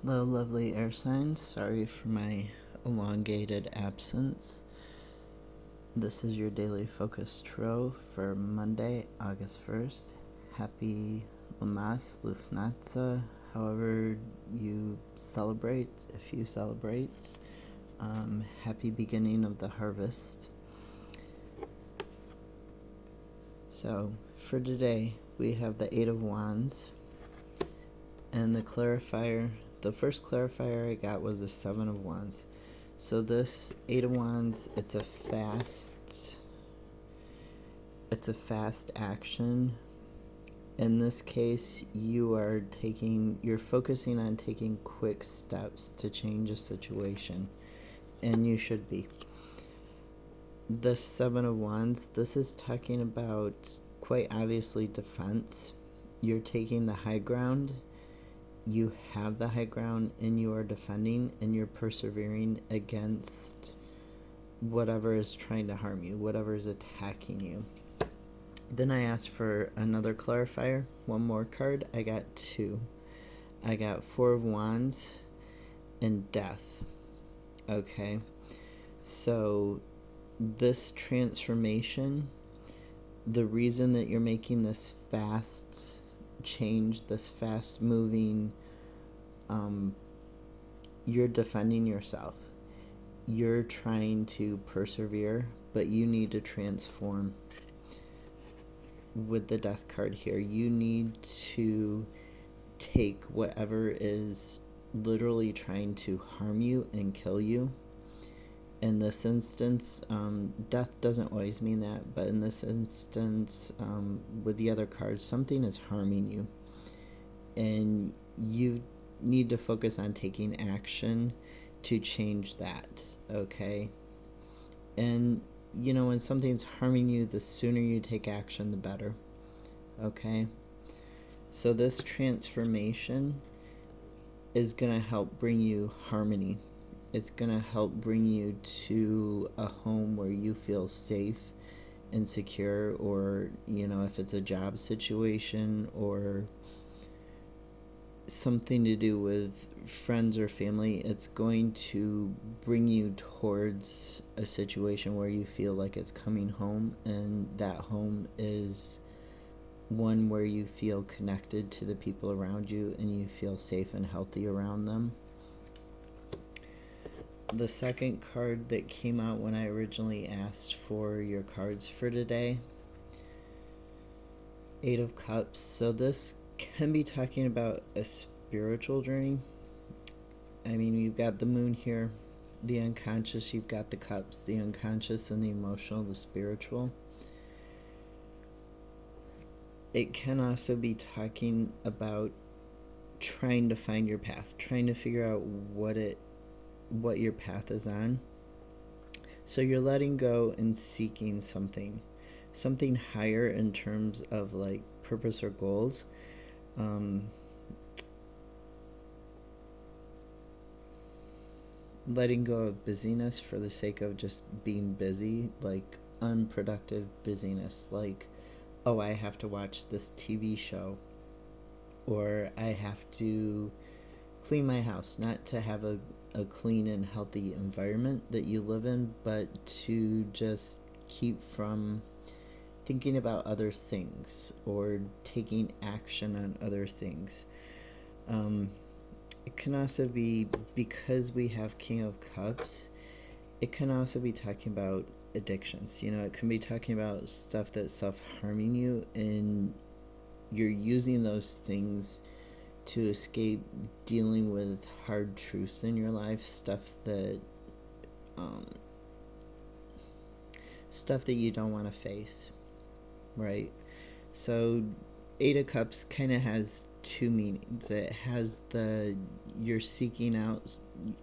Hello, lovely air signs. Sorry for my elongated absence. This is your daily focus tarot for Monday, August 1st. Happy Lamas, Lufnatsa, however you celebrate, if you celebrate. Happy beginning of the harvest. So, for today, we have the Eight of Wands, and the clarifier. The first clarifier I got was the Seven of Wands. So this Eight of Wands, it's a fast action. In this case, you're focusing on taking quick steps to change a situation, and you should be. The Seven of Wands, this is talking about, quite obviously, defense. You're taking the high ground. You have the high ground, and you are defending, and you're persevering against whatever is trying to harm you, whatever is attacking you. Then I asked for another clarifier, one more card. I got two. I got Four of Wands and Death. Okay, so this transformation, the reason that you're making this fast change, this fast moving, you're defending yourself. You're trying to persevere, but you need to transform. With the Death card here, you need to take whatever is literally trying to harm you and kill you. In this instance, death doesn't always mean that, but in this instance, with the other cards, something is harming you, and you need to focus on taking action to change that, okay? And when something's harming you, the sooner you take action, the better, okay? So this transformation is going to help bring you harmony. It's going to help bring you to a home where you feel safe and secure, or, if it's a job situation or something to do with friends or family, it's going to bring you towards a situation where you feel like it's coming home, and that home is one where you feel connected to the people around you and you feel safe and healthy around them. The second card that came out when I originally asked for your cards for today, Eight of Cups. So this can be talking about a spiritual journey. I mean, you've got the moon here, the unconscious, you've got the cups, the unconscious and the emotional, the spiritual. It can also be talking about trying to find your path, trying to figure out what your path is on. So you're letting go and seeking something higher in terms of like purpose or goals. Letting go of busyness for the sake of just being busy, like unproductive busyness, like, oh, I have to watch this TV show, or I have to clean my house, not to have a clean and healthy environment that you live in, but to just keep from thinking about other things or taking action on other things. It can also be, because we have King of Cups, it can also be talking about addictions. It can be talking about stuff that's self-harming you, and you're using those things to escape dealing with hard truths in your life, stuff that you don't want to face, right? So Eight of Cups kind of has two meanings. It has you're seeking out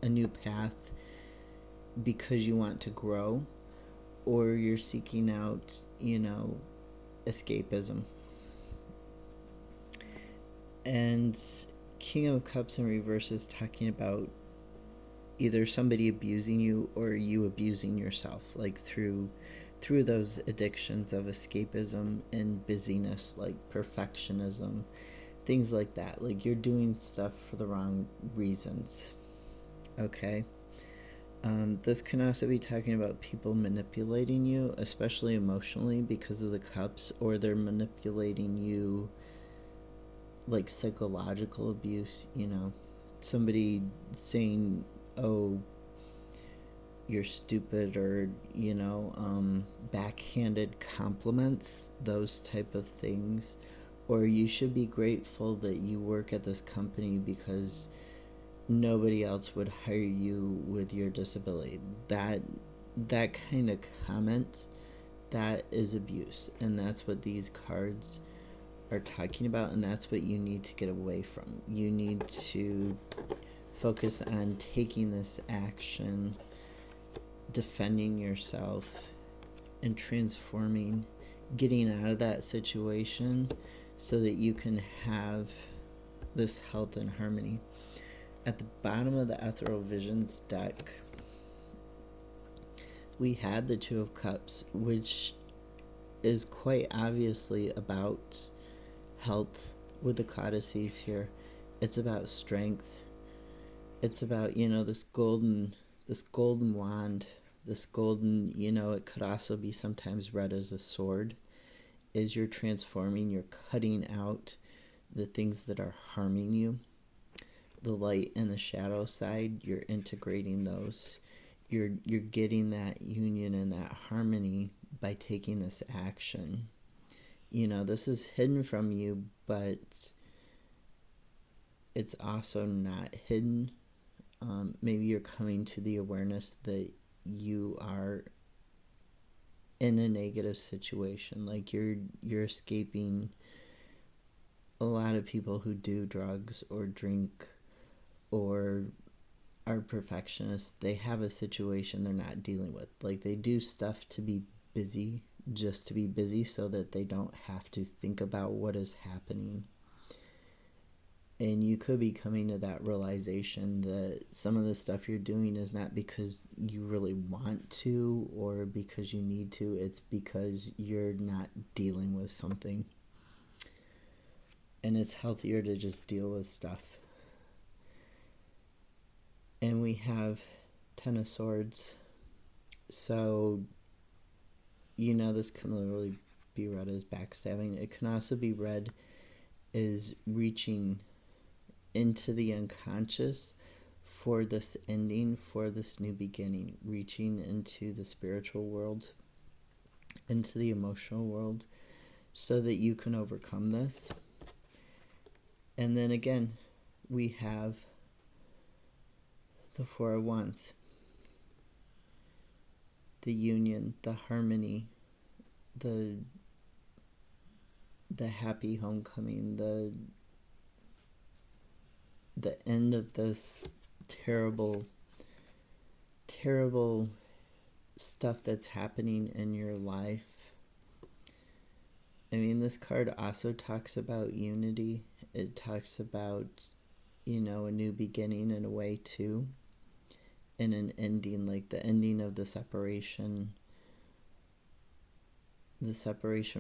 a new path because you want to grow, or you're seeking out, escapism. And King of Cups in reverse is talking about either somebody abusing you or you abusing yourself, like through those addictions of escapism and busyness, like perfectionism, things like that. Like you're doing stuff for the wrong reasons. Okay. This can also be talking about people manipulating you, especially emotionally because of the cups, or they're manipulating you like psychological abuse, somebody saying, oh, you're stupid, or, backhanded compliments, those type of things. Or you should be grateful that you work at this company because nobody else would hire you with your disability. That kind of comment, that is abuse, and that's what these cards are talking about, and that's what you need to get away from. You need to focus on taking this action, defending yourself, and transforming, getting out of that situation so that you can have this health and harmony. At the bottom of the Ethereal Visions deck, we had the Two of Cups, which is quite obviously about health with the codices here. It's about strength. It's about, this golden wand, this golden, it could also be sometimes read as a sword. Is you're transforming, you're cutting out the things that are harming you. The light and the shadow side, you're integrating those. You're getting that union and that harmony by taking this action. This is hidden from you, but it's also not hidden. Maybe you're coming to the awareness that you are in a negative situation, like you're escaping. A lot of people who do drugs or drink or are perfectionists, they have a situation they're not dealing with. Like they do stuff to be busy, just to be busy, so that they don't have to think about what is happening. And you could be coming to that realization that some of the stuff you're doing is not because you really want to or because you need to. It's because you're not dealing with something. And it's healthier to just deal with stuff. And we have Ten of Swords. So, this can literally be read as backstabbing. It can also be read as reaching into the unconscious for this ending, for this new beginning, reaching into the spiritual world, into the emotional world, so that you can overcome this. And then again, we have the Four of Wands, the union, the harmony, the happy homecoming, the end of this terrible stuff that's happening in your life. I mean, this card also talks about unity. It talks about, a new beginning in a way too. And an ending, like the ending of the separation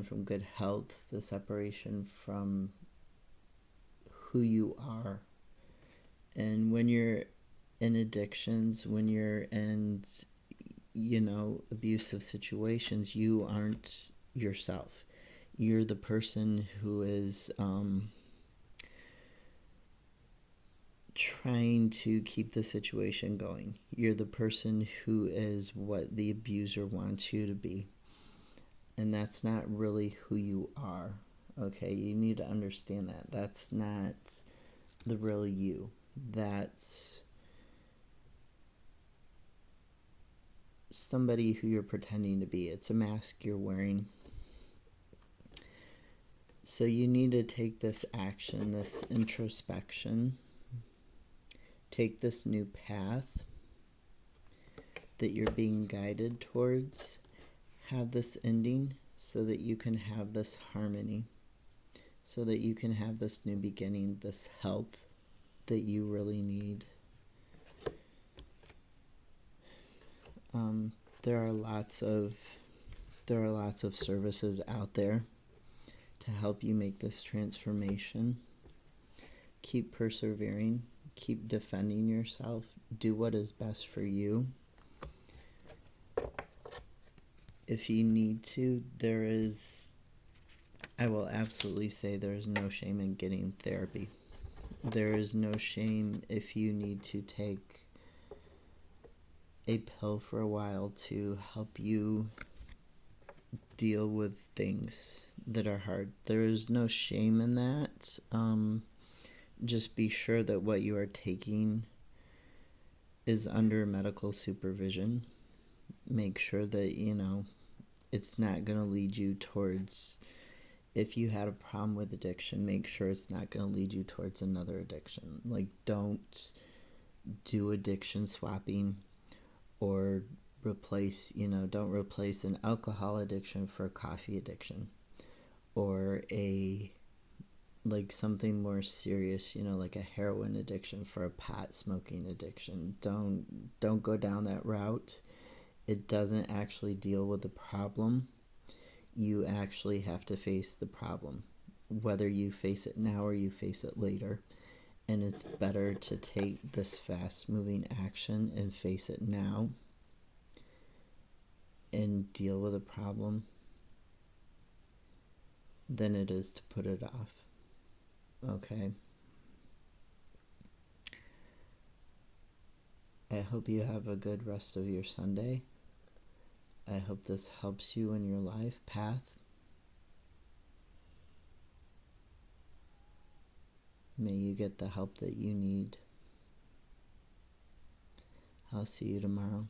from good health, the separation from who you are. And when you're in addictions, when you're in, abusive situations, you aren't yourself. You're the person who is trying to keep the situation going. You're the person who is what the abuser wants you to be. And that's not really who you are. Okay, you need to understand that. That's not the real you. That's somebody who you're pretending to be. It's a mask you're wearing. So you need to take this action, this introspection, take this new path that you're being guided towards, have this ending so that you can have this harmony, so that you can have this new beginning, this health that you really need. There are lots of services out there to help you make this transformation. keep persevering, keep defending yourself, do what is best for you. If you need to, I will absolutely say there is no shame in getting therapy. There is no shame if you need to take a pill for a while to help you deal with things that are hard. There is no shame in that. Just be sure that what you are taking is under medical supervision. Make sure that, it's not going to lead you towards, if you had a problem with addiction, make sure it's not going to lead you towards another addiction. Like, don't do addiction swapping or don't replace an alcohol addiction for a coffee addiction or something more serious, like a heroin addiction for a pot smoking addiction. Don't go down that route. It doesn't actually deal with the problem. You actually have to face the problem, whether you face it now or you face it later. And it's better to take this fast-moving action and face it now and deal with a problem than it is to put it off. Okay? I hope you have a good rest of your Sunday. I hope this helps you in your life path. May you get the help that you need. I'll see you tomorrow.